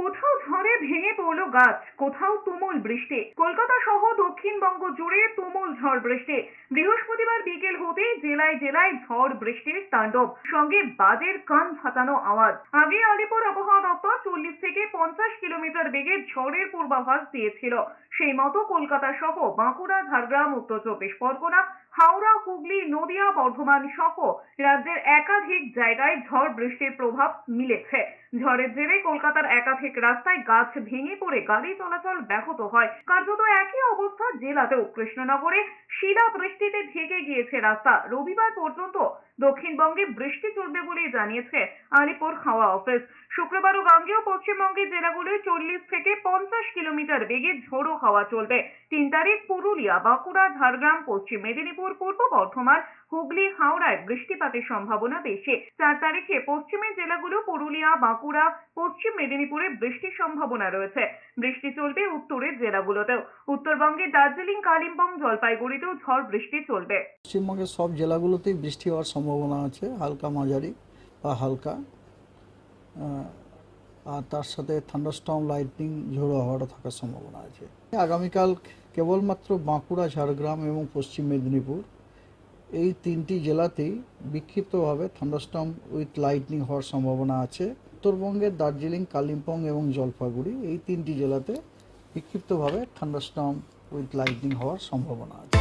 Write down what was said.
কোথাও ঝড়ে ভেঙে পড়ল গাছ, কোথাও তুমুল বৃষ্টি। কলকাতা সহ দক্ষিণবঙ্গ জুড়ে তুমুল ঝড় বৃষ্টি। বৃহস্পতিবার বিকেল হতেই জেলায় জেলায় ঝড় বৃষ্টির তাণ্ডব, সঙ্গে বাজের কান ফাটানো আওয়াজ। আগে আলিপুর আবহাওয়া দপ্তর 40 থেকে 50 কিলোমিটার বেগে ঝড়ের পূর্বাভাস দিয়েছিল। সেই মতো কলকাতা সহ বাঁকুড়া, ঝাড়গ্রাম, উত্তর চব্বিশ পরগনা, হাওড়া, হুগলি, নদিয়া, বর্ধমান সহ রাজ্যের একাধিক জায়গায় ঝড় বৃষ্টির প্রভাব মিলেছে। ঝড়ের জেরে কলকাতার একাধিক রাস্তায় গাছ ভেঙে পড়ে গাড়ি চলাচল ব্যাহত হয়। কার্যত একই অবস্থা জেলাতেও। কৃষ্ণনগরে শিলা বৃষ্টিতে ঢেকে গিয়েছে রাস্তা। রবিবার পর্যন্ত দক্ষিণবঙ্গে বৃষ্টি চলবে বলে জানিয়েছে আলিপুর হাওয়া অফিস। শুক্রবার ও গাঙ্গেয় পশ্চিমবঙ্গের জেলাগুলোয় 40 থেকে 50 কিলোমিটার বেগে ঝোড়ো হাওয়া চলবে। 3 তারিখ পুরুলিয়া, বাঁকুড়া, ঝাড়গ্রাম, পশ্চিম মেদিনীপুর, পূর্ব বর্ধমান, হুগলি, হাওড়ায় বৃষ্টিপাতের সম্ভাবনা বেশি। 4 তারিখে পশ্চিমের জেলাগুলো পুরুলিয়া, বাঁকুড়া, পশ্চিম মেদিনীপুরে বৃষ্টির সম্ভাবনা রয়েছে। বৃষ্টি চলবে উত্তরের জেলাগুলোতেও। উত্তরবঙ্গে দার্জিলিং, কালিম্পং, জলপাইগুড়িতেও ঝড় বৃষ্টি চলবে। পশ্চিমবঙ্গের সব জেলাগুলোতেই বৃষ্টি হওয়ার সম্ভাবনা আছে, হালকা মাঝারি বা হালকা, আর তার সাথে থান্ডারস্টর্ম, লাইটনিং, ঝোড়ো হাওয়া থাকার সম্ভাবনা আছে। আগামীকাল কেবলমাত্র বাঁকুড়া, ঝাড়গ্রাম এবং পশ্চিম মেদিনীপুর এই 3টি জেলাতেই বিক্ষিপ্তভাবে থান্ডারস্টর্ম উইথ লাইটনিং হওয়ার সম্ভাবনা আছে। উত্তরবঙ্গের দার্জিলিং, কালিম্পং এবং জলপাইগুড়ি এই 3টি জেলাতে বিক্ষিপ্তভাবে থান্ডারস্টর্ম উইথ লাইটনিং হওয়ার সম্ভাবনা আছে।